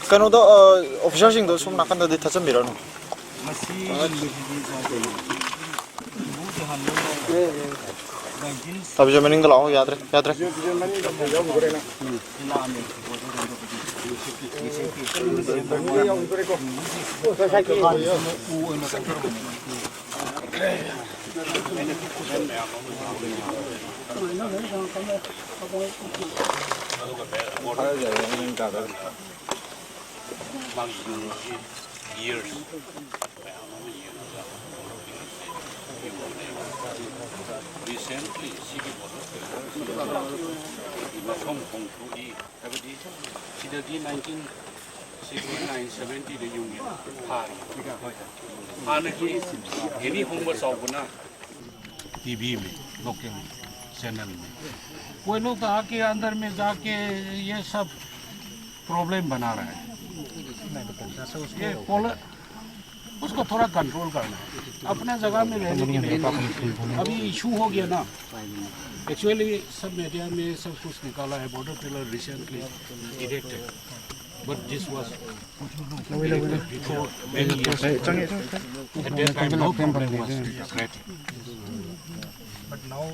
Kanoda official sing do sum nakan da di thacham mirano. Tabi jo meaning dalao yaad re. Recently, city border from Hong Kong, the 1969-70 the union any homework of TV में local channel में कोई लोग आके अंदर में जाके ये सब प्रॉब्लम बना रहा है ये उसको थोड़ा कंट्रोल करना है अपने जगह में रहने के लिए अभी इशू हो गया ना एक्चुअली सब मीडिया में सब कुछ निकाला है border pillar recently erected but this was before many years at that time no problem was created but now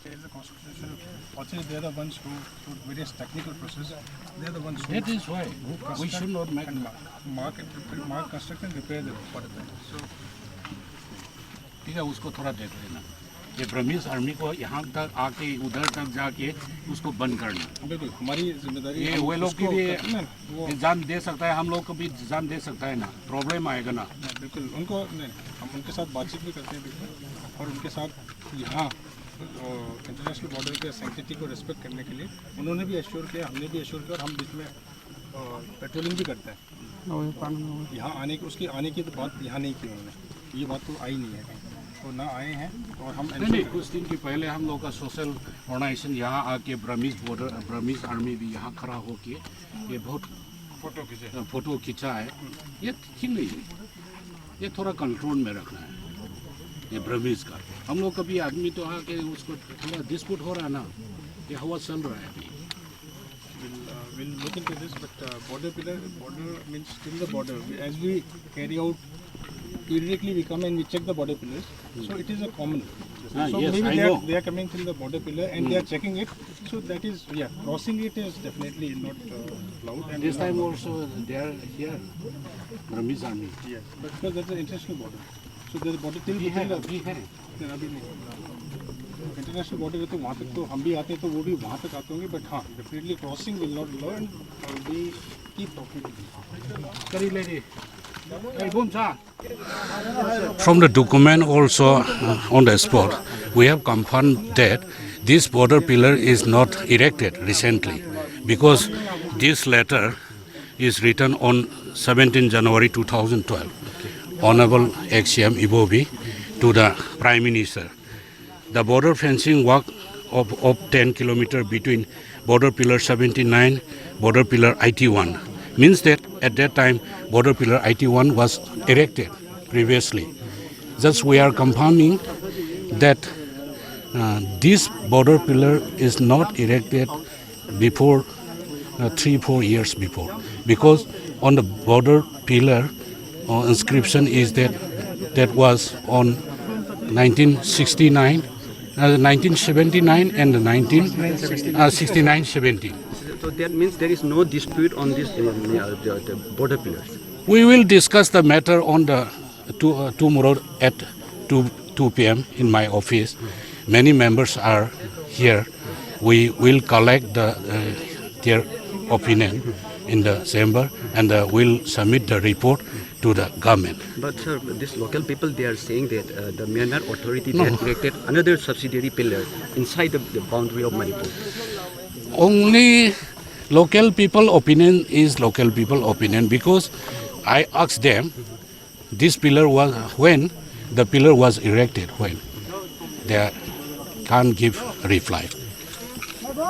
there is a constitutional also they are the ones who various technical process they are the ones who that is why we should not make mark construction repair the part of that so ठीक है उसको थोड़ा देख लेना ये ब्रह्मीस army को यहाँ तक आके उधर तक जाके उसको बंद करना बिल्कुल हमारी जिम्मेदारी ये वे लोग की भी जान दे सकता है हम लोग को भी जान दे सकता है ना प्रॉब्लम आएगा ना बिल्कुल उनको नहीं हम उनके साथ बातचीत भी करते हैं बिल्कुल और उनके साथ यहाँ इंटरनेशनल बॉर्डर के सैंक्टिटी को रिस्पेक्ट करने के लिए उन्होंने भी एश्योर किया हमने भी एश्योर किया और हम बीच में पेट्रोलिंग भी करते हैं यहाँ आने की उसकी आने की तो बात यहाँ नहीं की उन्होंने ये बात तो आई नहीं है तो ना आए हैं और हम नहीं कुछ दिन के पहले हम लोग का सोशल ऑर्गेनाइजेशन यहाँ आके ब्रह्मीस आर्मी भी यहाँ खड़ा होके ये बहुत फोटो खींचा है ये ठीक नहीं है ये थोड़ा कंट्रोल में रखना है ये ब्रह्मीस का हम लोग कभी आदमी तो आके उसको थोड़ा डिस्प्यूट हो रहा है ना ये हवा चल रहा है अभी we'll look into this but border means till the border as we carry out periodically we come and we check the border pillars so it is a common so yes, maybe they are coming till the border pillar and they are checking it so that is crossing it is definitely not allowed and this time also they are here Burmese army yes but because that's an international border so there's a border till अभी है अभी नहीं international border है तो वहाँ तक तो हम भी आते हैं तो वो भी वहाँ तक आते होंगे बट हाँ definitely crossing will not allow and we keep talking करी ले Ibomcha. From the document also on the spot, we have confirmed that this border pillar is not erected recently because this letter is written on 17 January 2012. Honorable ex-CM Ibobi to the Prime Minister. The border fencing work of 10 kilometers between border pillar 79, border pillar IT1 means that at that time border pillar IT1 was erected previously. Thus we are confirming that this border pillar is not erected before 3-4 years before, because on the border pillar inscription is that was on 1969, 1979 and 1969-70. So that means there is no dispute on this the border pillars. We will discuss the matter on the tomorrow at 2 p.m. in my office. Many members are here. We will collect their opinion in the chamber and will submit the report to the government. But sir, these local people, they are saying that the Myanmar authority they had erected another subsidiary pillar inside the boundary of Manipur. Only local people opinion is local people opinion, because I asked them this pillar was when the pillar was erected, when they can't give reply.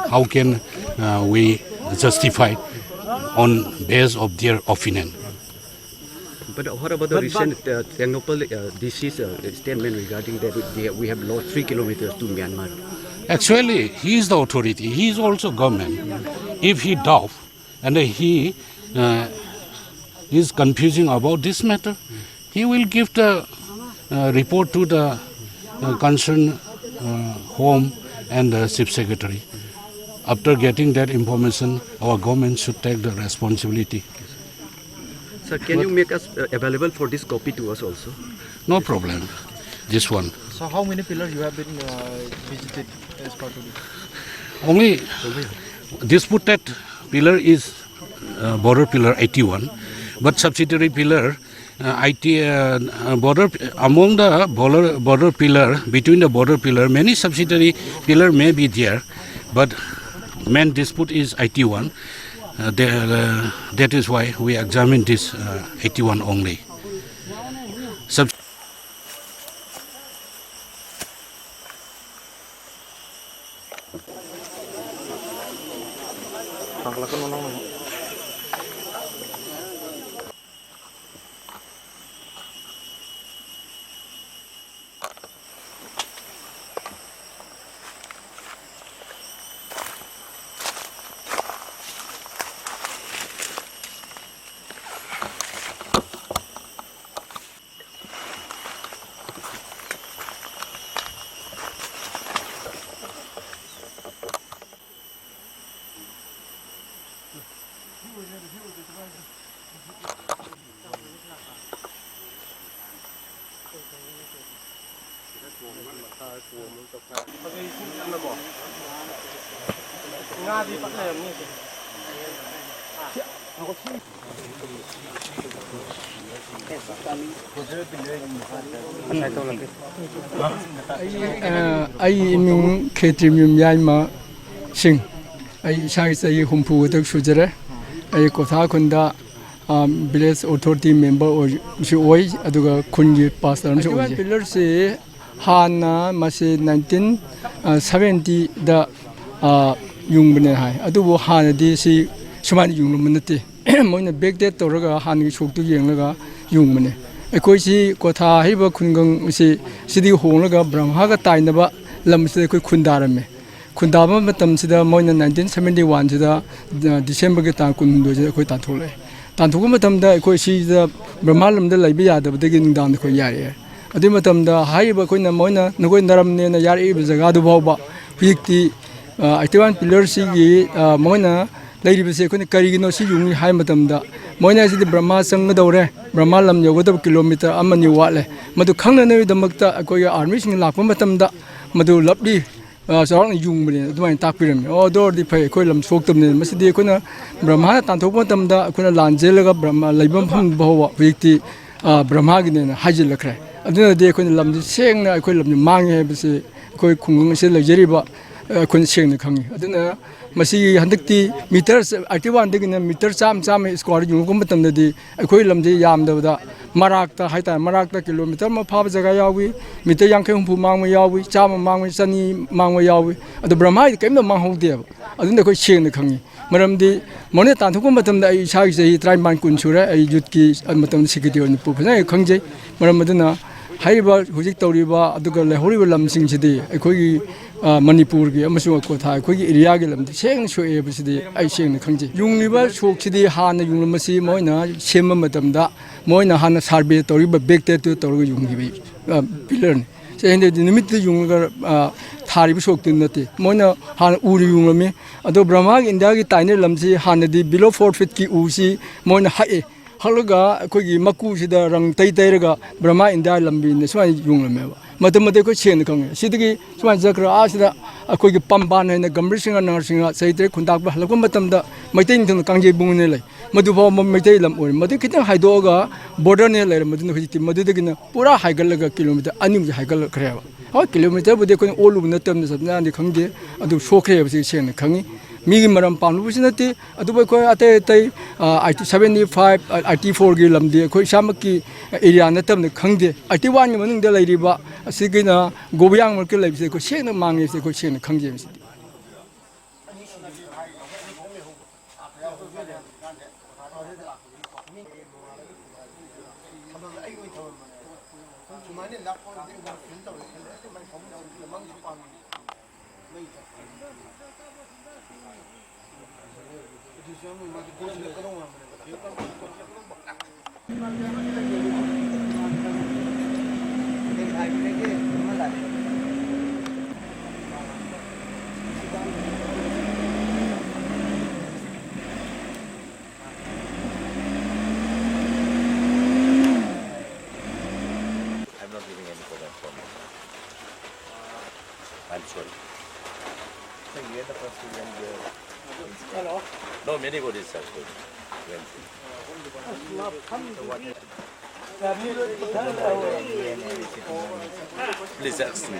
How can we justify on base of their opinion? But what about the recent Tengnoupal DC statement regarding that we have lost 3 kilometers to Myanmar? Actually, he is the authority. He is also government. If he doubt and he is confusing about this matter, he will give the report to the concerned Home and the Chief Secretary. After getting that information, our government should take the responsibility. Sir, can you make us available for this copy to us also? No problem. This one. So how many pillars you have been visited as part of this? Only disputed pillar is border pillar 81, but subsidiary pillar border among the border pillar, between the border pillar, many subsidiary pillar may be there, but main dispute is 81. That is why we examine this 81 only. I mean, K Robindro Singh. I say Humpu the Sujere. I Kwatha Khunou village authority member or Joy Aduga Kunji Pastor. Pillars Hana Masi 1970 the Young Benehai. Adu Hana DC Shuman Humanity. Mon big dead Toraga Hani Shuk to Yangaga Young Mene. A Koisi Kwatha Hiba Kungang City Honaga Bramhaga Tainaba Lamse Kundarame. Kundaba Matam Sida Moina 1971 to the December Gatan Kundu Kutatule. Tantukumatam da Koisi the Brahmalam de Labia the digging down the Koyari. Adimatam the Haiba Kuna Moina, Nagoindaram Nena Yari Zagadu Boba, Hikti, Itiwan Pilarsi, Moina, Lady Bisekun Karigino, Si Yumi Haimatam da. Moina is the Brahma Sangadore, Brahmalam Yoga kilometer, Amani Wale, Madu Kanga the Makta, Akoya army in Lakumatam da, Madu Lapdi. Surround young men, do my tapirim, or door the pay, Kolam spoke to me, Mr. Kuna, Brahma, Tantopatam da, Kuna Lanzela, Brahma, Libum Boa, Victi, Brahmagin, Hajilacre. Another day, Kuna Lam, saying I could have the Mang, Koi Kung, Jeriba, ꯑꯩꯈꯣꯏꯅ ꯁꯦꯡꯅ ꯈꯪꯉꯤ ꯑꯗꯨꯅ ꯃꯁꯤꯒꯤ ꯍꯟꯗꯛꯇꯤ metre 81ꯗꯒꯤꯅ metre ꯆꯥꯝꯃ square ꯌꯨꯡꯉꯛꯄ ꯃꯇꯝꯗꯗꯤ ꯑꯩꯈꯣꯏ ꯂꯝꯁꯤ ꯌꯥꯝꯗꯕꯗ ꯃꯔꯥꯛꯇ ꯍꯥꯏꯇꯥꯔꯦ ꯃꯔꯥꯛꯇ ꯀꯤꯂꯣꯃꯤꯇꯔ ꯑꯃ ꯐꯥꯕ ꯖꯒꯥ ꯌꯥꯎꯏ ꯃꯤꯇꯔ 50-60 ꯃꯥꯡꯕ ꯌꯥꯎꯏ 100 ꯃꯥꯡꯕ 200 ꯃꯥꯡꯕ ꯌꯥꯎꯏ ꯑꯗꯣ ꯕ꯭ꯔꯍ꯭ꯃꯥꯒꯤꯗꯤ ꯀꯔꯤꯝꯇ ꯃꯥꯡꯍꯧꯗꯦꯕ ꯑꯗꯨꯅ ꯑꯩꯈꯣꯏ ꯁꯦꯡꯅ ꯈꯪꯉꯤ ꯃꯔꯝꯗꯤ ꯃꯣꯔꯦ ꯇꯥꯟꯊꯣꯛꯄ ꯃꯇꯝꯗ ꯑꯩ ꯏꯁꯥꯒꯤ ꯆꯍꯤ 19-20 ꯁꯨꯔꯦ ꯑꯩ ꯌꯨꯠꯀꯤ ꯃꯇꯝꯗ ꯁꯦꯀ꯭ꯔꯦꯇꯔꯤ ꯑꯣꯏꯅ ꯐꯖꯅ ꯈꯪꯖꯩ ꯃꯔꯝ ꯑꯗꯨꯅ ꯍꯥꯏꯔꯤꯕ ꯍꯧꯖꯤꯛ ꯇꯧꯔꯤꯕ ꯑꯗꯨꯒ ꯂꯩꯍꯧꯔꯤꯕ ꯂꯝꯁꯤꯡꯁꯤꯗꯤ ꯑꯩꯈꯣꯏꯒꯤ ꯃꯅꯤꯄꯨꯔꯒꯤ ꯑꯃꯁꯨꯡ ꯀꯣꯊꯥ ꯑꯩꯈꯣꯏꯒꯤ ꯑꯦꯔꯤꯌꯥꯒꯤ ꯂꯝꯗꯤ ꯁꯦꯡꯅ ꯁꯣꯛꯑꯦꯕꯁꯤꯗꯤ ꯑꯩ ꯁꯦꯡꯅ ꯈꯪꯖꯩ ꯌꯨꯡꯂꯤꯕ ꯁꯣꯛꯁꯤꯗꯤ ꯍꯥꯟꯅ ꯌꯨꯡꯂꯝꯕꯁꯤ ꯃꯣꯏꯅ ꯁꯦꯝꯕ ꯃꯇꯝꯗ ꯃꯣꯏꯅ ꯍꯥꯟꯅ ꯁꯥꯔꯚꯦ ꯇꯧꯔꯤꯕ ꯕꯦꯛꯇꯦꯠꯇꯨ ꯇꯧꯔꯒ ꯌꯨꯡꯈꯤꯕ ꯄꯤꯂꯔꯅꯤ ꯁꯦꯡꯅꯗꯤ ꯅꯨꯃꯤꯠꯇ ꯌꯨꯡꯂꯒ ꯊꯥꯔꯤꯕ ꯁꯣꯛꯇꯨ ꯅꯠꯇꯦ ꯃꯣꯏꯅ ꯍꯥꯟꯅ ꯎꯔꯤ ꯌꯨꯡꯂꯝꯃꯤ ꯑꯗꯣ ꯕ꯭ꯔꯍ꯭ꯃꯥꯒꯤ ꯏꯟꯗꯤꯌꯥꯒꯤ ꯇꯥꯏꯅꯔ ꯂꯝꯁꯤ ꯍꯥꯟꯅꯗꯤ ꯕꯤꯂꯣ 4 ꯐꯤꯠꯀꯤ ꯎꯁꯤ ꯃꯣꯏꯅ ꯍꯛꯑꯦ ꯍꯛꯂꯒ ꯑꯩꯈꯣꯏꯒꯤ ꯃꯀꯨꯁꯤꯗ ꯔꯪ ꯇꯩꯔꯒ ꯕ꯭ꯔꯍ꯭ꯃꯥ ꯏꯟꯗꯤꯌꯥ ꯂꯝꯕꯤꯅ ꯁꯨꯃꯥꯏꯅ ꯌꯨꯡꯂꯝꯃꯦꯕ ꯃꯇꯝꯗꯤ ꯑꯩꯈꯣꯏ ꯁꯦꯡꯅ ꯈꯪꯉꯦ ꯁꯤꯗꯒꯤ ꯁꯨꯃꯥꯏꯅ ꯆꯠꯈ꯭ꯔ ꯑꯁꯤꯗ ꯑꯩꯈꯣꯏꯒꯤ ꯄꯝꯕꯥꯟ ꯍꯥꯏꯅ ꯒꯝꯚꯤꯔꯁꯤꯡꯍ ꯅꯔꯁꯤꯡꯍ ꯆꯩꯇ꯭ꯔꯦ ꯈꯨꯟꯇꯥꯛꯄ ꯍꯜꯂꯛꯄ ꯃꯇꯝꯗ ꯃꯩꯇꯩ ꯅꯤꯡꯊꯧ ꯀꯥꯡꯖꯩꯕꯨꯡꯅ ꯂꯩ ꯃꯗꯨꯐꯥꯎ ꯃꯩꯇꯩ ꯂꯝ ꯑꯣꯏꯔꯦ ꯃꯗꯨ ꯈꯤꯇꯪ ꯍꯥꯏꯗꯣꯛꯑꯒ ꯕꯣꯔꯗꯔꯅꯦ ꯂꯩꯔꯝꯕꯗꯨꯅ ꯍꯧꯖꯤꯛꯇꯤ ꯃꯗꯨꯗꯒꯤꯅ ꯄꯨꯔꯥ ꯍꯥꯏꯒꯠꯂꯒ ꯀꯤꯂꯣꯃꯤꯇꯔ 2 ꯍꯥꯏꯒꯠꯂꯛꯈ꯭ꯔꯦꯕ ꯍꯣꯏ ꯀꯤꯂꯣꯃꯤꯇꯔꯕꯨꯗꯤ ꯑꯩꯈꯣꯏꯅ ꯑꯣꯜꯂꯨꯕ ꯅꯠꯇꯕꯅ ꯆꯞ ꯈꯪꯗꯦ ꯑꯗꯨ ꯁꯣꯛꯈ꯭ꯔꯦꯕꯁꯤ ꯁꯦꯡꯅ ꯈꯪꯉꯤ ꯃꯤꯒꯤ ꯃꯔꯝ ꯄꯥꯝꯂꯨꯕꯁꯨ ꯅꯠꯇꯦ ꯑꯗꯨꯕꯨ ꯑꯩꯈꯣꯏ ꯑꯇꯩ 75 84ꯒꯤ ꯂꯝꯗꯤ ꯑꯩꯈꯣই ꯏꯁꯥꯃꯛꯀꯤ ꯑꯦꯔꯤꯌꯥ ꯅꯠꯇꯕꯅ ꯈꯪꯗꯦ 81ꯒꯤ ꯃꯅꯨꯡꯗ ꯂꯩꯔꯤꯕ ꯑꯁꯤꯒꯤꯅ ꯒꯣꯕꯤꯌꯥꯡ ꯃꯔꯛꯇ ꯂꯩꯕꯁꯤ ꯑꯩꯈꯣꯏ ꯁꯦꯡꯅ ꯃꯥꯡꯉꯦꯕꯁꯤ ꯑꯩꯈꯣꯏ ꯁꯦꯡꯅ ꯈꯪꯖꯩ ꯃꯁꯤꯗꯤ I'm not giving any further information. I'm sorry. So you are the first one here. Hello? No, many bodies are good. Please ask me.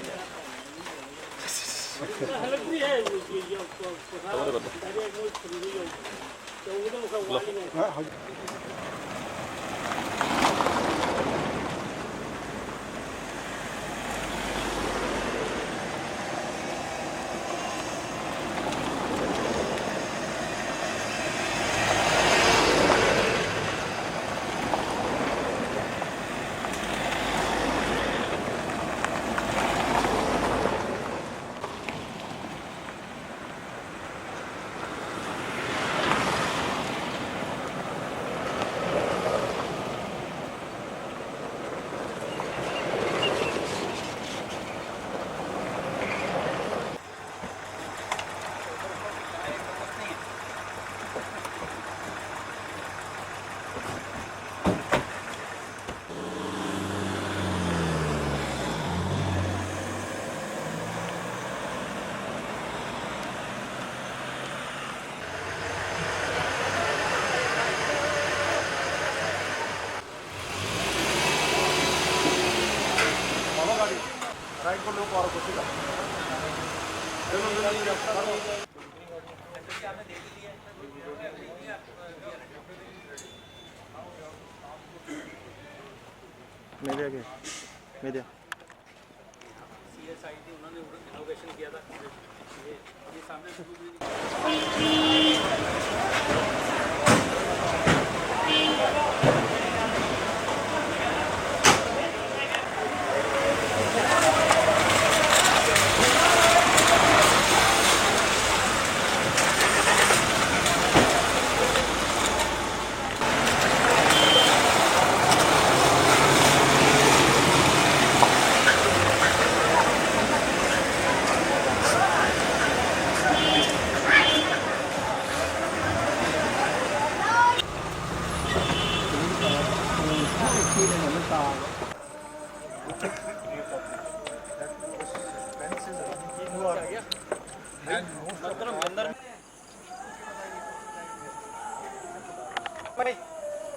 Media.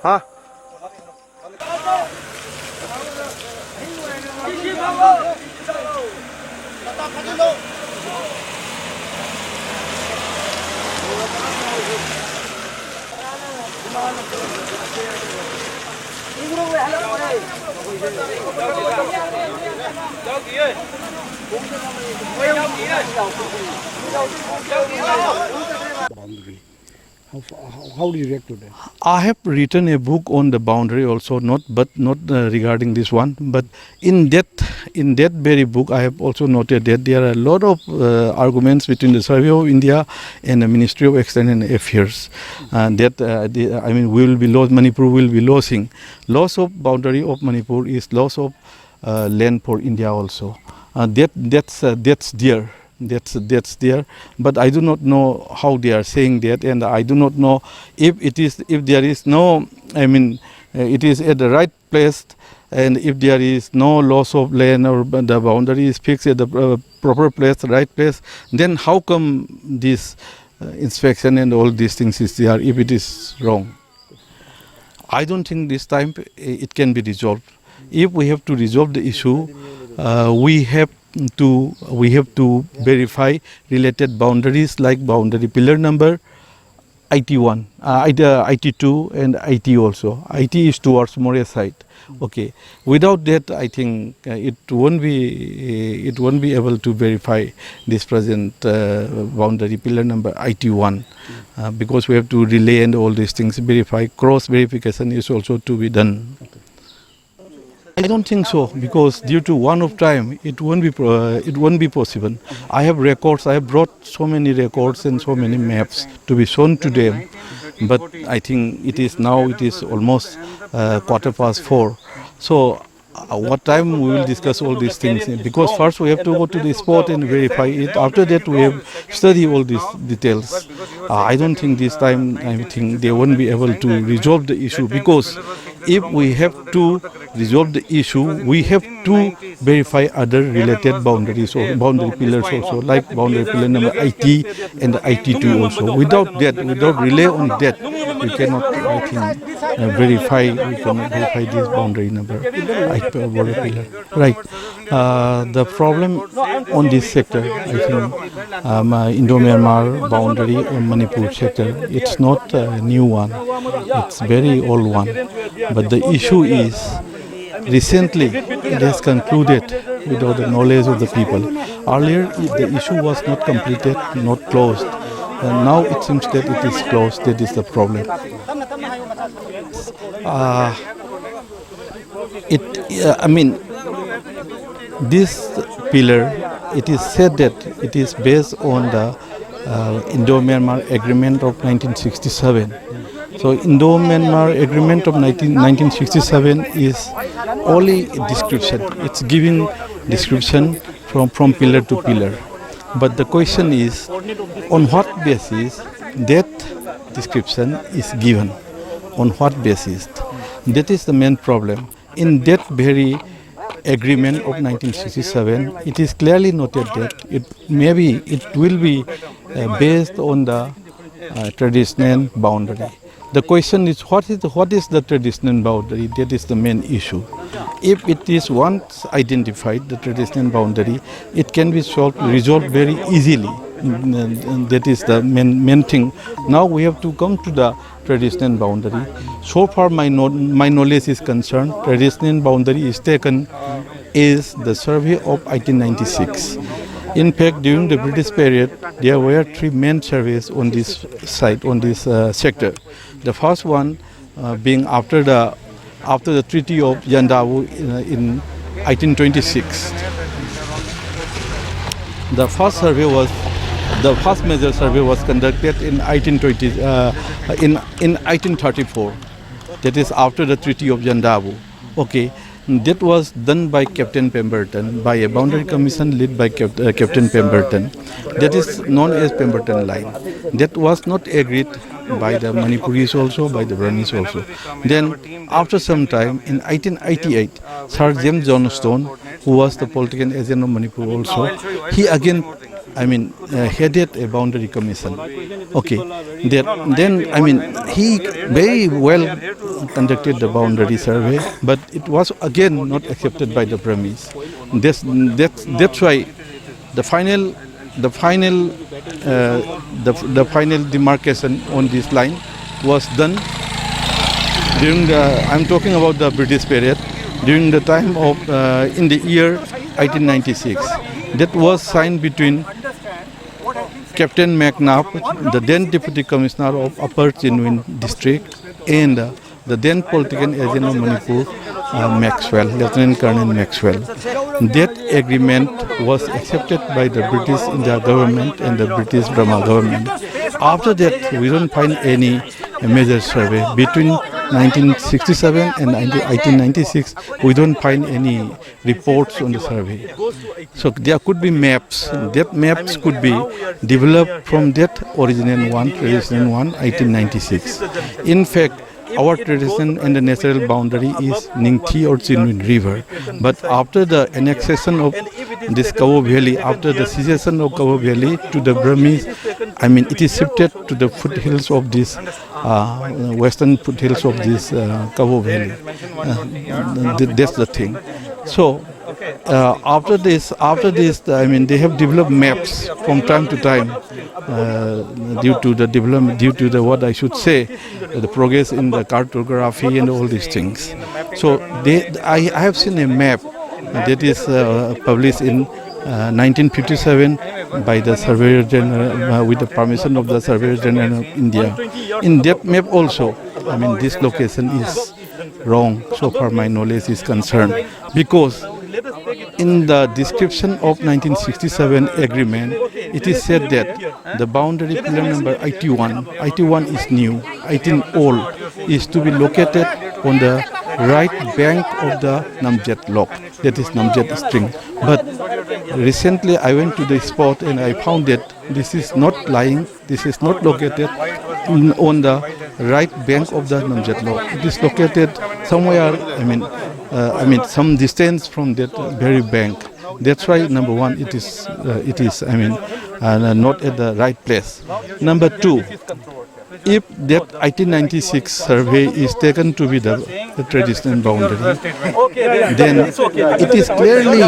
हाँ How do you react to that? I have written a book on the boundary also, not regarding this one, but in that very book I have also noted that there are a lot of arguments between the Survey of India and the Ministry of External Affairs, we will be Manipur will be losing. Loss of boundary of Manipur is loss of land for India also. That's there. That's there, but I do not know how they are saying that, and I do not know if there is no, it is at the right place, and if there is no loss of land or the boundary is fixed at the proper place, right place, then how come this inspection and all these things is there if it is wrong? I don't think this time it can be resolved. If we have to resolve the issue, we have to verify related boundaries like boundary pillar number IT1, IT2 and IT also. IT is towards Moreh side. Okay. Without that, I think it won't be able to verify this present boundary pillar number IT1 because we have to relay and all these things verify. Cross verification is also to be done. I don't think so, because due to one of time it won't be possible. I have records. I have brought so many records and so many maps to be shown to them, but I think it is almost 4:15. So what time we will discuss all these things, because first we have to go to the spot and verify it. After that we have study all these details. I don't think this time, I think they won't be able to resolve the issue, because if we have to resolve the issue, we have to verify other related boundaries or boundary pillars also, like boundary pillar number IT and IT2 also. Without relay on that, we cannot, I think, verify this boundary number, boundary pillar. Right. The problem on this sector, I think, Indo Myanmar boundary on Manipur sector, it's not a new one. It's very old one. But the issue is, recently it has concluded without the knowledge of the people. Earlier the issue was not completed, not closed. And now it seems that it is closed. That is the problem. This pillar, it is said that it is based on the Indo Myanmar Agreement of 1967. So Indo Myanmar Agreement of 1967 is only a description. It's giving description from pillar to pillar. But the question is, on what basis that description is given? On what basis? That is the main problem. In that very agreement of 1967, it is clearly noted that it will be based on the traditional boundary. The question is, what is the traditional boundary? That is the main issue. If it is once identified, the traditional boundary, it can be resolved very easily. And that is the main thing. Now we have to come to the traditional boundary. So far my knowledge is concerned, traditional boundary is taken is the survey of 1896. In fact, during the British period, there were three main surveys on this site, on this sector. The first one being after the Treaty of Yandawu in 1826. The first major survey was conducted in 1834. That is after the Treaty of Yandawu. Okay. That was done by Captain Pemberton, by a boundary commission led by Captain Pemberton. That is known as Pemberton Line. That was not agreed by the Manipuris also, by the Burmese also. Then, after some time, in 1888, Sir James Johnstone, who was the political agent of Manipur also, he again, headed a boundary commission. Okay. Then, he very well conducted the boundary survey, but it was again not accepted by the Burmese. That's why the final demarcation on this line was done during I'm talking about the British period. during the time of in the year 1896. That was signed between Captain McNabb, the then Deputy Commissioner of Upper Chinwin District, and the then political agent of Manipur, Maxwell, Lieutenant Colonel Maxwell. That agreement was accepted by the British India government and the British Burma government. After that, we don't find any major survey. Between 1967 and 1896, we don't find any reports on the survey. So there could be maps. That maps could be developed from that original one, traditional one, 1896. In fact, our tradition and the natural boundary is Ningthi or Chinwin River. But after the annexation of this Kawo Valley, after the cessation of Kawo Valley to the Burmese, it is shifted to the foothills of this western foothills of this Kawo Valley. That's the thing. So after this, they have developed maps from time to time due to the development, due to the what I should say, the progress in the cartography and all these things. So I have seen a map that is published in 1957 by the Surveyor General with the permission of the Surveyor General of India. In that map also, this location is wrong so far my knowledge is concerned, because in the description of 1967 agreement, it is said that the boundary pillar number 81 is new, 18 old, is to be located on the right bank of the Namjet Lock, that is Namjet String. But recently I went to the spot and I found that this is not lying, this is not located on the right bank of the Namjet Lock. It is located somewhere, some distance from that very bank. That's why number one, it is not at the right place. Number two, if that 1896 survey is taken to be the traditional boundary, then it is clearly,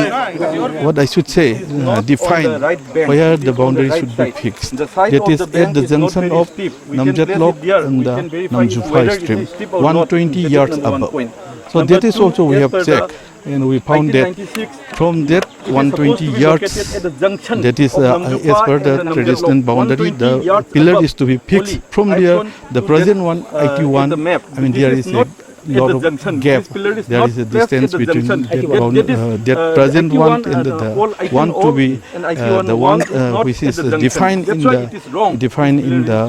what I should say, defined where the boundary should be fixed. That is at the junction of Namjet Lock and the Namjufai stream, 120 yards above. So that is also we have checked, and we found that from that 120 yards, that is as per the traditional boundary, the pillar is to be fixed. From there, the present one, 81, there is a lot of gap. There is a distance between that present one and the one to be the one which is defined in the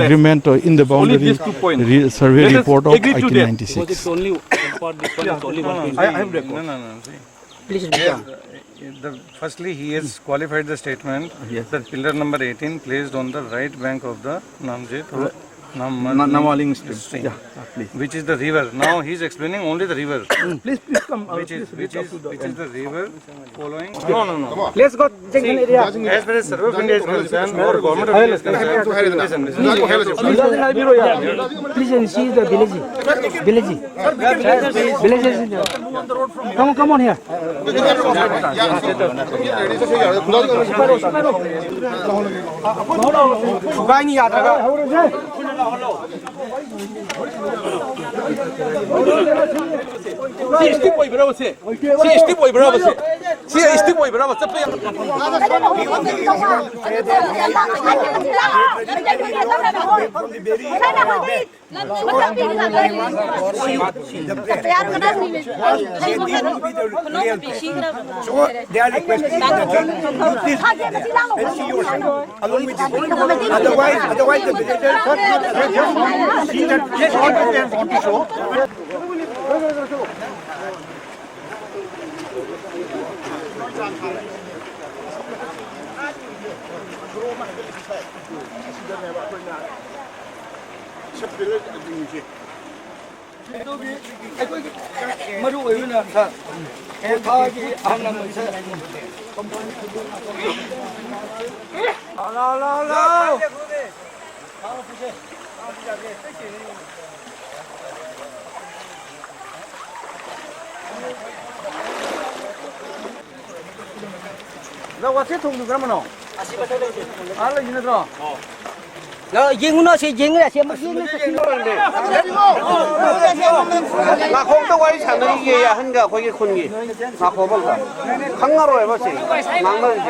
agreement or in the boundary survey report of 1896. I have record. No. Please. Firstly, he has qualified the statement that pillar number 18 placed on the right bank of the Namjet or Namaling stream, which is the river. Now he is explaining only the river. Please come. Which is the river following. No. Let's go. As far as Survey of India is concerned, or government of India is concerned, Please see the village. Come on here. So they are requesting that this and see your side along with this. Otherwise the visitors see that this is what they want to show. Riêng nó sẽ riêng là xem riêng 나 거기다 와이 자는 이게 한가 거기 군기 나 거방가 강나로 해봤지 막나지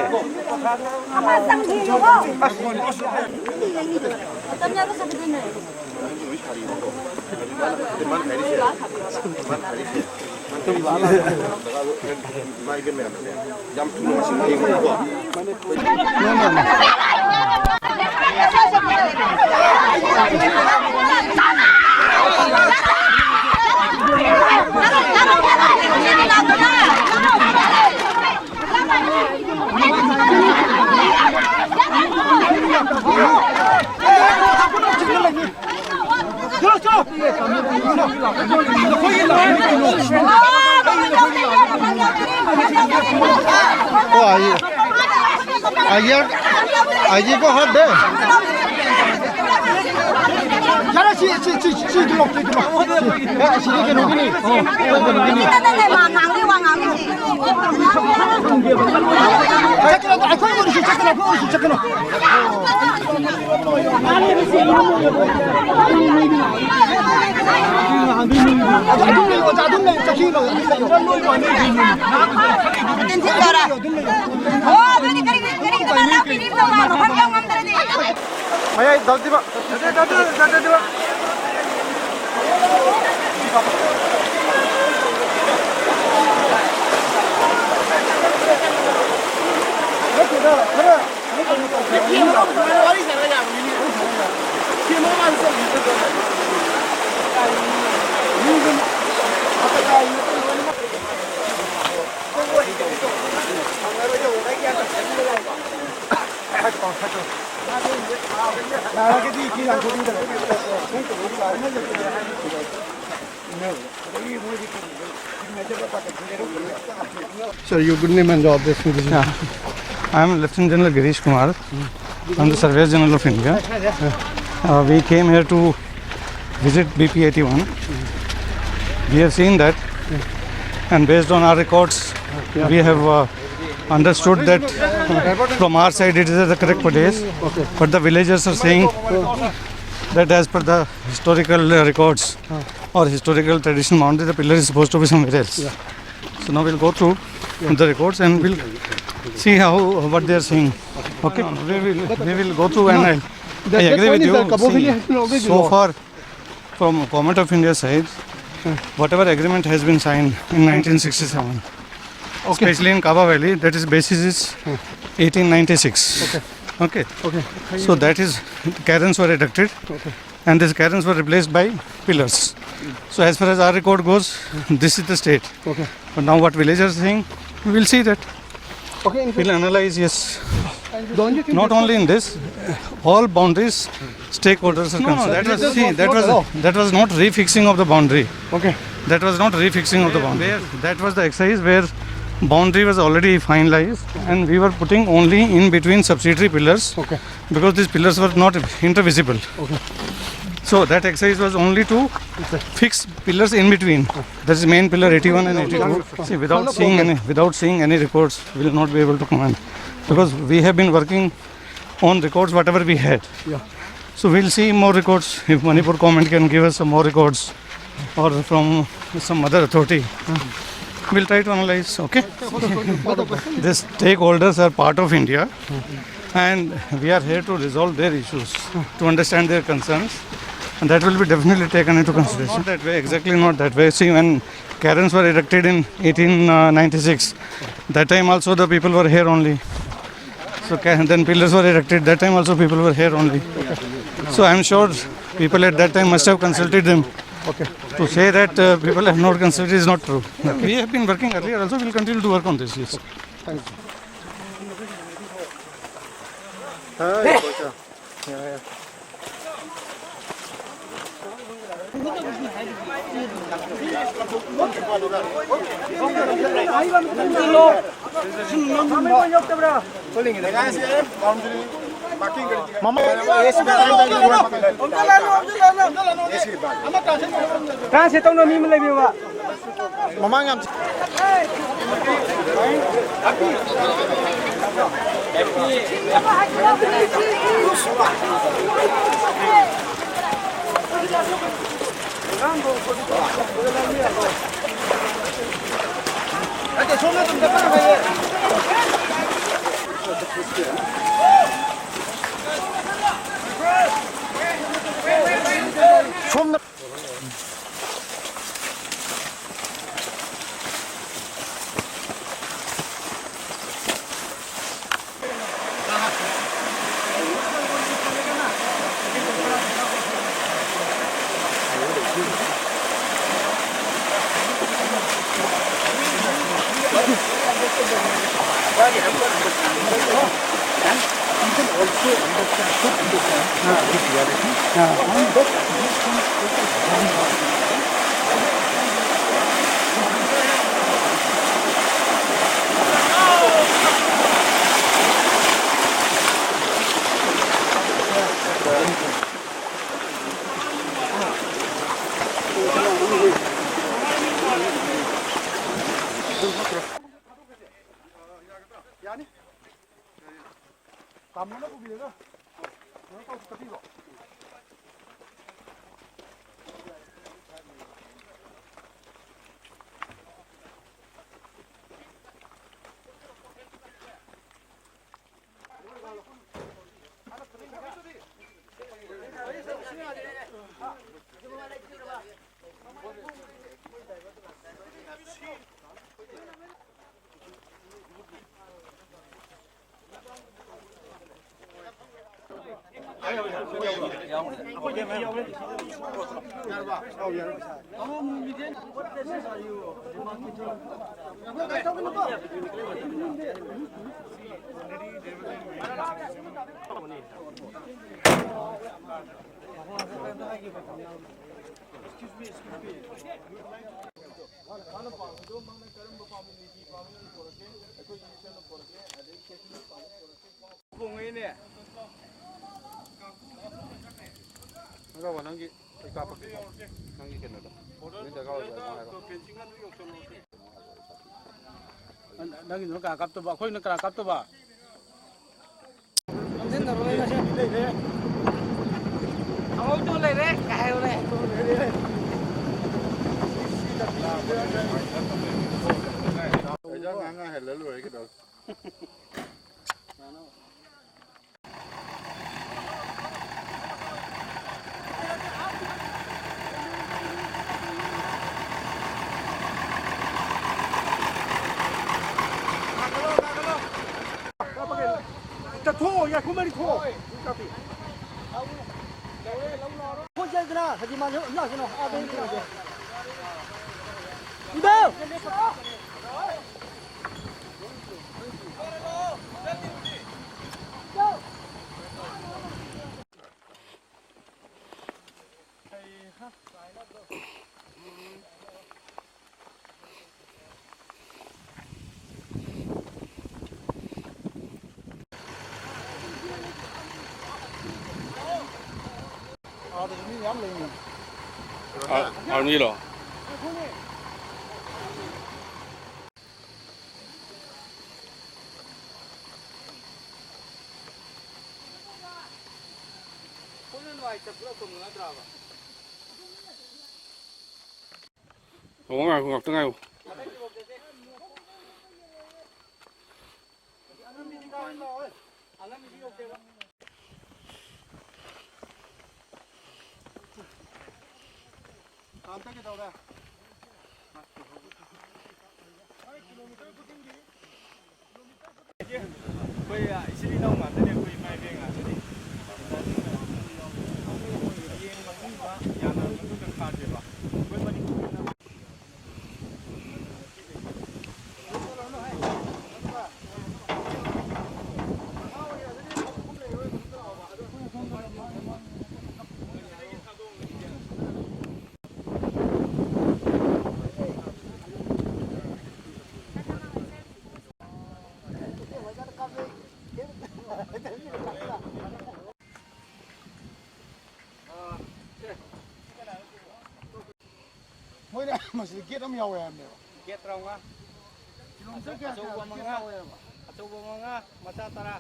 아이 거 한데. Jara si dulu tu ya si dia kena begini. Maya dadi ba. Dadi ba. Sir, your good name and job description. I am Lieutenant General Girish Kumar. I am the Surveyor General of India. We came here to visit BP 81. We have seen that, and based on our records, we have understood that from our side it is at the correct place, but the villagers are saying that as per the historical records or historical tradition boundary, the pillar is supposed to be somewhere else. So now we'll go through the records and we'll see what they are saying. Okay, we will go through, and I agree with you. See, so far, from Government of India side, whatever agreement has been signed in 1967, especially in Kaba Valley, that is basis is 1896. Okay. So that is, cairns were erected, and these cairns were replaced by pillars. So as far as our record goes, this is the state. But now what villagers are saying, we will see that. We'll analyze, yes. Not only in this, all boundaries, stakeholders are concerned. That was not refixing of the boundary. That was not refixing of the boundary. That was the exercise where boundary was already finalized, and we were putting only in between subsidiary pillars because these pillars were not intervisible. So that exercise was only to fix pillars in between. That is main pillar 81 and 82. See, without seeing any records, we will not be able to comment, because we have been working on records whatever we had. So we'll see more records. If Manipur government can give us some more records, or from some other authority, we'll try to analyze. Okay. These stakeholders are part of India, and we are here to resolve their issues, to understand their concerns, and that will be definitely taken into consideration. Not that way, exactly not that way. See, when cairns were erected in 1896, that time also the people were here only. So then pillars were erected, that time also people were here only. So I am sure people at that time must have consulted them. To say that people have not consulted is not true. We have been working earlier also, we will continue to work on this. Yes. Thank you. Mama Đang nó cả cặp tôi bảo khôi nó cả cặp tôi bảo. Ông tôi lấy đấy, cài rồi đấy. Bây giờ ngang hết lớn rồi cái đó. 야, 그만이 더. 혼자들아, 하지만 나서는 아베이들아. 이거. 아니라. Ủa ngọc tới ngay. Mới đây mà sự kiện nó mèo em này. Get rong á. Aso ba mga masatara.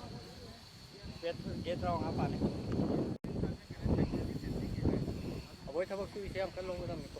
get wrong apa nih? Aboy thabo tu siam kan long dam ko.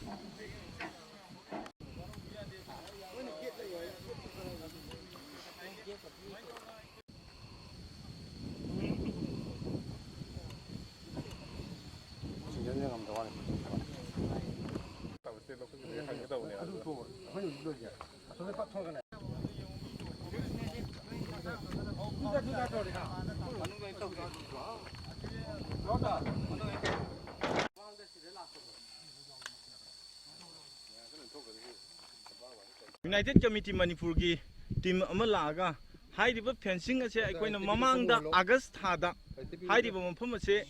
United Committee Manipur ki team amalaga hairiba fencing ase aikoina mamangda August thada hairiba mafam ase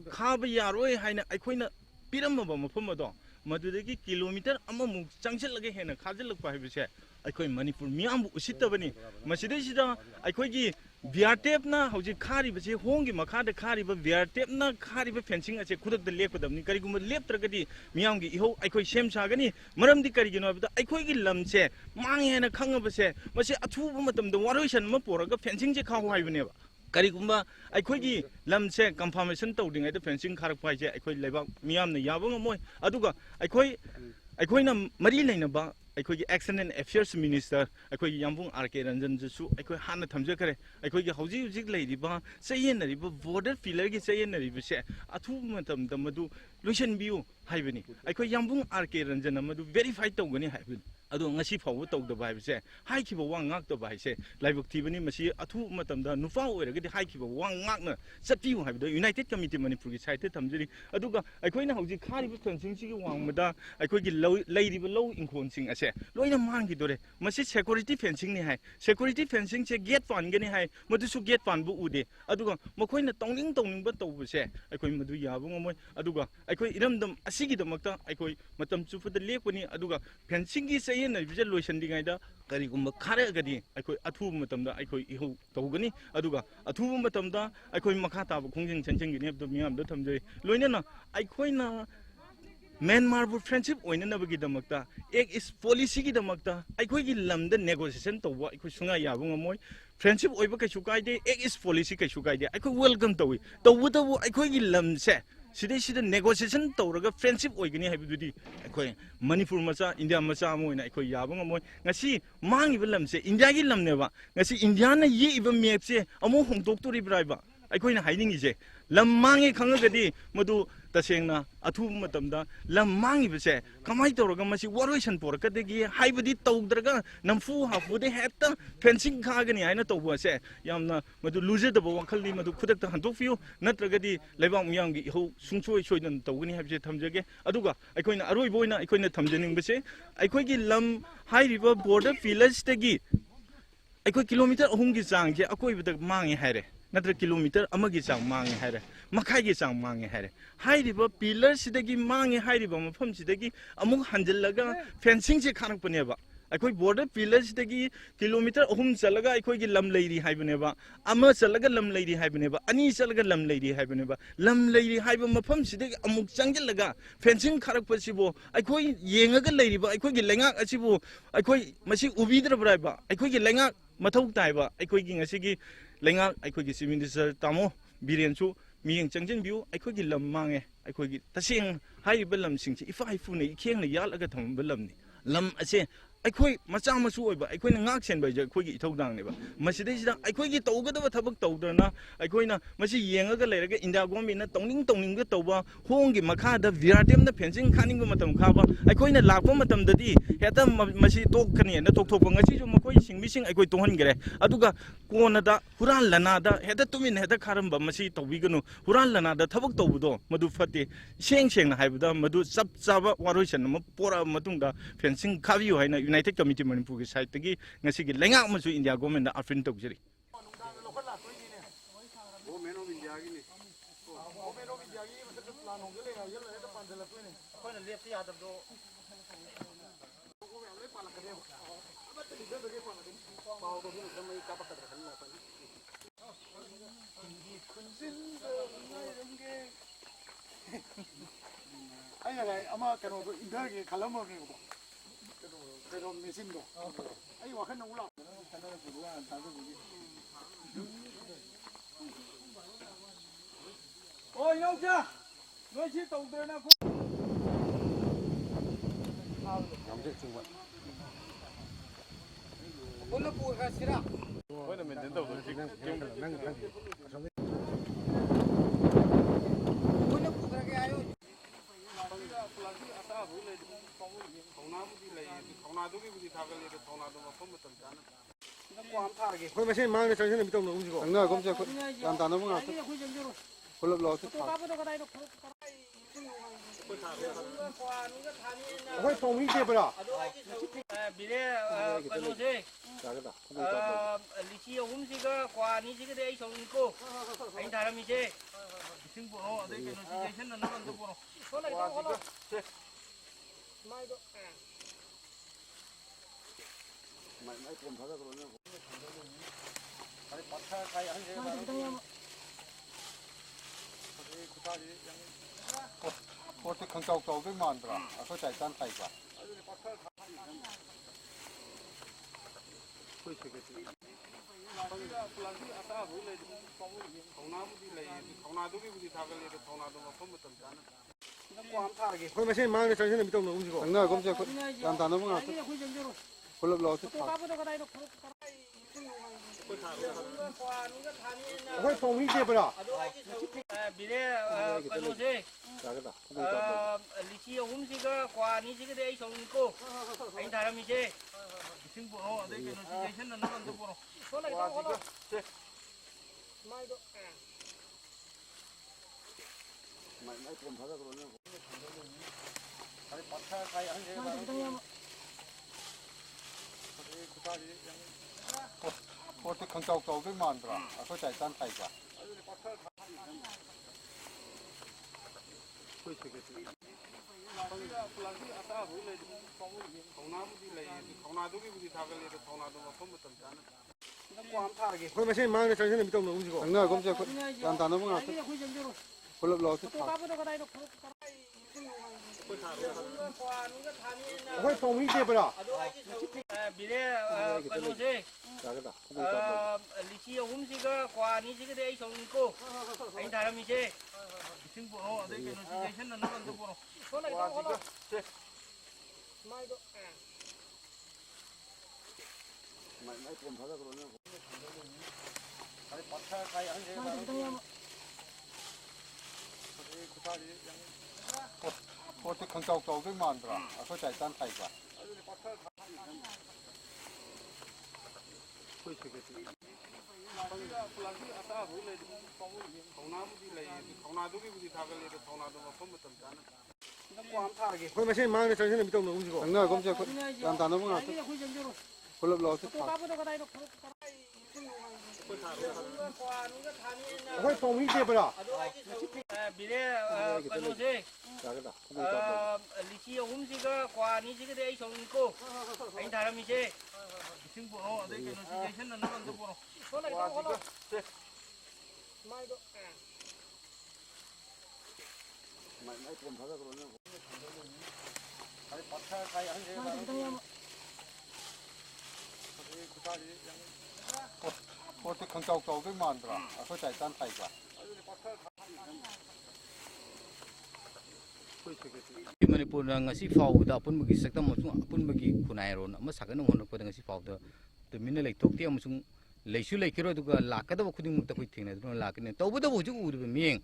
khaba yaroi haina aikoina piramaba mafam ado madudagi kilometer amamuk changchilage hena khajilakpa haibise aikoi Manipur miyambu usittabani masidesida aikoigi VRTF na hauji khari base hongi makhada khari ba VRTF na khari ba fencing ase khudak da lepdamni karigum leptragadi miyamgi iho aikoi sem sagani maramdi karigino abda aikoi gi lamse mangi na khangabase mase athuba matam da waroisan ma poraga fencing je khaw haibneba karigumba aikoi gi lamse confirmation tawdingai da fencing kharak paise aikoi leba miyamna yabang moi aduga aikoina mari leinaba aikoigi Action and Affairs Minister aikoigi Yambung RK Rajen su aikoi hana thamjakare aikoigi hauji leiriba sayenariba border pillar gi sayenariba se athu matam damadu lotion biu haibani aikoi Yambung RK Rajen amadu verify tawgani haibani adu ngasi fawu tawdaba haibse haikiba wangak to baise laibuk tibani masi athu matam da nufa oiragadi haikiba wangakna satpiu haibdo United Committee Manipur gi site thamjiri aduga aikoina hauji khari bu fencing gi wangmada aikoigi leiriba low inkhon sing ase loina mangi dore masi security fencing ni hai security fencing che gate pan gani hai madu su gate pan bu ude aduga makoina tongning ba tawbu se aikoi madu yabu ngomoi aduga aikoi iramdam asigi damakta aikoi matam chufuda lekoni aduga fencing gi sayena bijal lotion dingaida karigumba khare gadi aikoi athu matamda aikoi iho tawgani aduga athu matamda aikoi makha tabu khongjing chanching gi nebdo miyam do thamjai loina na aikoina Myanmar bu friendship oina nabagi damakta ek is policy gi damakta aikoi gi lamda negotiation tawwa aikoi sunga yabu ngamoi friendship oiba kai sukaide ek is policy kai sukaide aikoi welcome tawi tawudabu aikoi gi lamse sida negotiation tawraga friendship oigani haibududi aikoi Manipur macha India macha amoina aikoi yabu ngamoi ngasi mangi lamse India gi lamneba ngasi India na ye iba map se amo hongtok tori braiba aikoi na hiding je lam mangi khangagadi madu tasengna athu matamda lam mangi bese kamai tawraga masi waroisan porakadegi haibadi tawdraga namfu hafu de heta fencing khagani haina tawbu ase yamna madu loser da wakhalli madu khudak ta handok fiu natragadi leibang miyamgi ho sungchoi soidan tawgani habje thamjage aduga aikoina aroi boina aikoina thamjaning bese aikoigi lam hairiba border village tagi aikoi kilometer 3 gi chang je akoi bada mangi haire natra kilometer amagi chang mangi haire makhai gi chang mangi haire hairiba pillar sidagi mangi hairiba mafam sidagi amuk hanjallaga fencing je khanak paneba aikoi border pillar sidagi kilometer 3 chalaga aikoi gi lam leiri haibneba ama chalaga lam leiri haibneba ani chalaga lam leiri haibneba lam leiri haiba mafam sidagi amuk changjallaga fencing kharak pasibo aikoi yengaga leiriba aikoi gi lengak asibo aikoi masi ubidra braiba aikoi gi lengak mathau taiba aikoi gi ngasi gi lengak aikoi gi Chief Minister Tamo Birenchu miyeng changjin biu aikoi gi lam mange aikoi gi taseng haiba lam singchi ifa haifu ne ikheng ne yalaga thamba lam ni lam ase aikoi macha masu oiba aikoi na ngak sen bai je aikoi gi ithodang ne ba masidai sida aikoi gi tawgada thabak tawdana aikoi na masi yengaga leiraga India government na tongning ga tawba hongi makha da VRTM na fencing khaning matam khaba aikoi na lakpa matam dadi heta masi tok khani na tok thok ngasi ju makoi singmising aikoi tohan gere aduga kona da huran lana da heta tumin heta kharam ba masi tawbiganu huran lana da thabak tawbudo madu fate seng na haibda madu sab chaba waroisan ma pora matungda fencing khabiyo haina United Committee Manipur ki side tagi ngasi gi lenga masu India government na afrin tawjeri ama kano indagi khalamo ni ko pero mesin do ai wa khana ula kana ko wa ta do Ibomcha, nói chuyện tổng thể là Koi masih mang ni sanction ni bitong nung siko. Angna kom se yang tanam ngat. Kolab lo se. Koi tong mi se bra. Bile kanu se. Leishiyo siga kwani siga de ai song ko. Ai thara mi se. Sing boro adai ke notification na naman to boro. Ko lai to ko. Mai do. Mai kom thaga karo na. Ari patha kai an se ba. Ko te khang chau chau de man dra. A ko chai tan thai ba. Koi se ke ti. Koi masih mang ni sanction ni bitong nung siko. Angna kom se yang tanam ngat. Kolab lo se. Koi tong mi se bra. Bile kanu se. Leishiyo siga kwani siga de ai song ko. Ai thara mi se. Sing boro adai ke notification na naman to boro. Ko lai to ko. Mai do. Mai kom thaga karo na. Ari patha kai an se ba. Ko te khang chau chau de man dra. A ko chai tan thai ba. Koi se ke ti. Koi masih mang ni sanction ni bitong nung siko. Angna kom se yang tanam ngat. Kolab lo se. Koi tong mi se bra. Bile kanu se. Leishiyo siga kwani siga de ai song ko. Ai thara mi se. Sing boro adai ke notification na naman to boro. Ko lai to ko. Mai do. Mai kom thaga karo na. Ari patha kai an se ba. Ko te khang chau chau de man dra. A ko chai tan thai ba. Koi se ke ti. Koi masih mang ni sanction ni bitong nung siko. Angna kom se yang tanam ngat. Kolab lo se. Koi tong mi se bra. Bile kanu se. Leishiyo siga kwani siga de ai song ko. Ai thara mi se. Sing boro adai ke notification na naman to boro. Ko lai to ko. Mai do. Mai kom thaga karo na. Ari patha kai an se ba. Ko te khang chau chau de man dra. A ko chai tan thai ba. Koi se ke ti. Manipur ngasi fawda apun bagi saktam masung apun bagi kunai ron ama sakana hon ko ngasi fawda to minna lek tok ti amusung leishu lekiro duga lakada khuding mukta khoi thingna du lakne tawbuda buju udu mieng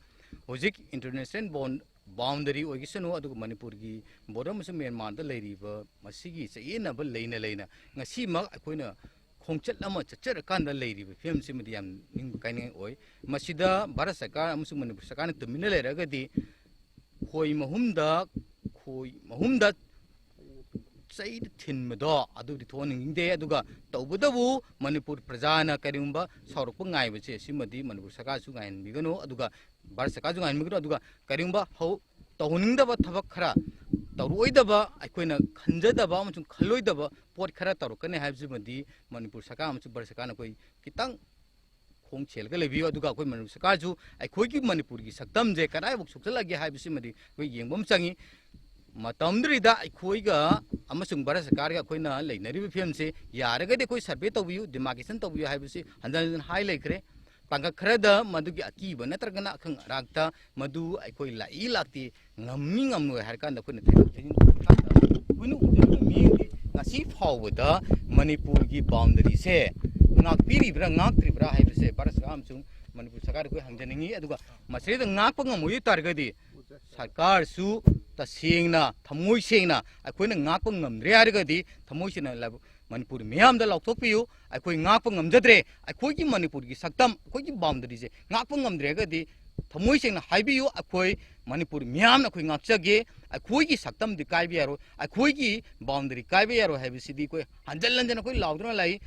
hojik international boundary ogisanu adu Manipur gi border masung Myanmar da leiriba masigi chayena ba leina leina ngasi mak akoina khongchat lama chachar kan da leiriba film simdi yam ning kaine oi masida Bharat Sarkar amusung Manipur Sarkar to minna leiraga di khoi mahumda sai thin medo adu di thoning de aduga tawbudabu Manipur prajana karimba sauruk ngai bache simadi Manipur Sarkar su ngai migano aduga Bharat Sarkar su ngai migano aduga karimba hau tawningdaba thabak khara tawroidaba aikoina khanjadaba amachung khalloidaba pot khara tawrukane haibsimadi Manipur Sarkar amachung Bharat Sarkar na koi kitang khong chelga lebiyo aduga koi Manipur Sarkar ju aikoi ki Manipur gi saktam je karai buk sukjalagi haibsimadi koi yengbom changi matamdrida aikhoiga amasung Bharat Sarkar ga koina leinari film se yaraga de koi survey tawbiyu demarcation tawbiyu haibisi handan hai leikre tangga kerada madu ki aki bana terkena keng rakta madu koi lai lakti ngami ngamnu harkan da kun kunu mi ngasi phawda Manipur gi boundary se ngak piri bra ngak tri bra hai se paras am chung Manipur sarkar ko hangjaningi aduga masri da ngak pa ngamui targadi sarkar su ta singna thamoi singna akoina ngak pa ngamre hargadi thamoi sina lab Manipur miyam da lautok piu akoi ngak pa ngamjadre akoi gi Manipur gi saktam akoi gi boundary se ngak pa ngamdre gadi thamoi singna haibiu akoi Manipur miyam na akoi ngakchage akoi gi saktam di kai bi yaro akoi gi boundary kai bi yaro haibisidi koi hanjal lanjana koi laudna lai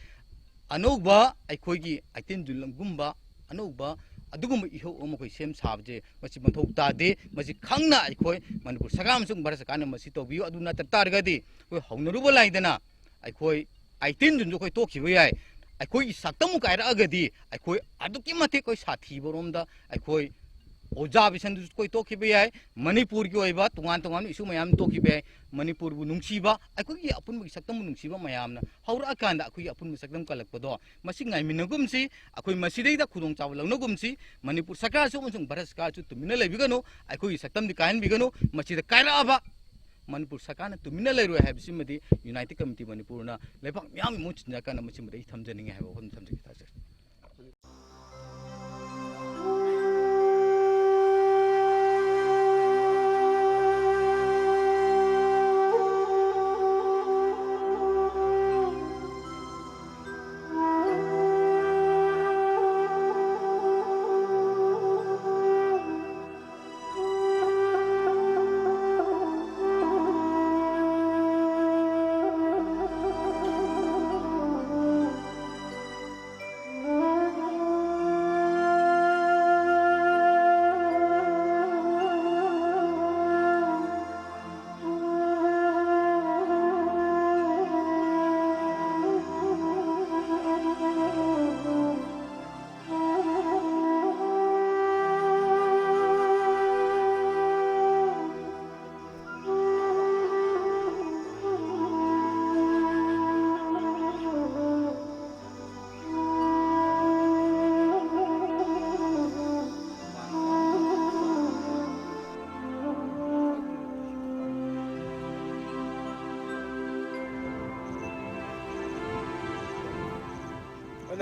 anouba akoi gi 18 July gumba anouba adugum iho omkoi sem sabje masi banthok tade masi khangna akoi Manipur sagam sung bharat sakana masi tobiu aduna targadi koi haunaruba laidana akoi 18 June koi tokhiba yai akoi saktam kai ra agadi akoi aduki mate koi sathi boromda akoi oja bisan koi tokhiba yai Manipur gi oiba tungan tungan isu mayam tokhiba yai Manipur bu nungsiba akoi gi apun gi saktam nungsiba mayamna haura akanda akoi gi apun saktam kalakpado masi ngai minagumsi akoi masidei da khudong chaw langnagumsi Manipur sarkar su unsung bharat sarkar su tumina lebigano akoi saktam di kain bigano masi da kaira aba Manipur sarkar na tumina leiroi haibisi madi United Committee Manipur na lepak myam mu chinjaka na masi madi thamjaningi haiba hon thamjaki ta sir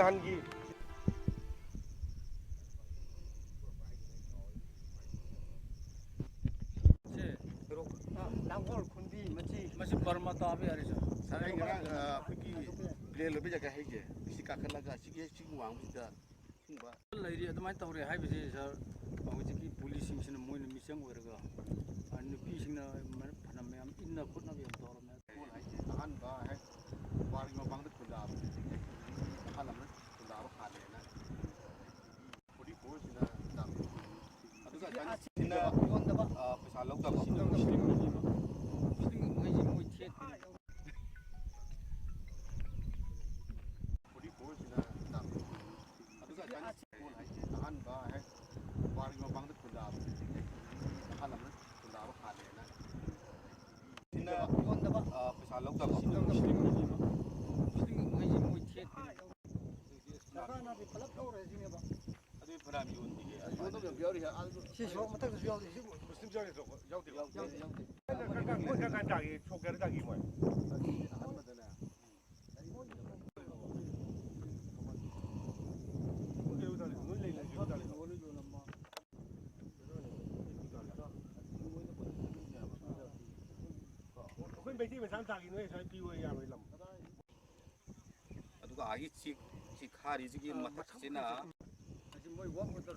Hangi Langol kundi masih permata apa hari itu? Saya ingat pergi beli lebih jaga hege, isi kakak laga, sih uang kita. Lagi ada macam orang hai besi sah, awak jadi polis sini sini mui ni misang orang ke, anu pising na mana panam yang inna pun nabi yang tahu mana. Tahan bah, waring abang tu kulab, tahan apa? Kulab khale na. Puri puri sini dah. Aduh kan sini on dah bah, pesalok dah bah. 아기 지 카리 지기 마탁지나 아직 뭐 원부터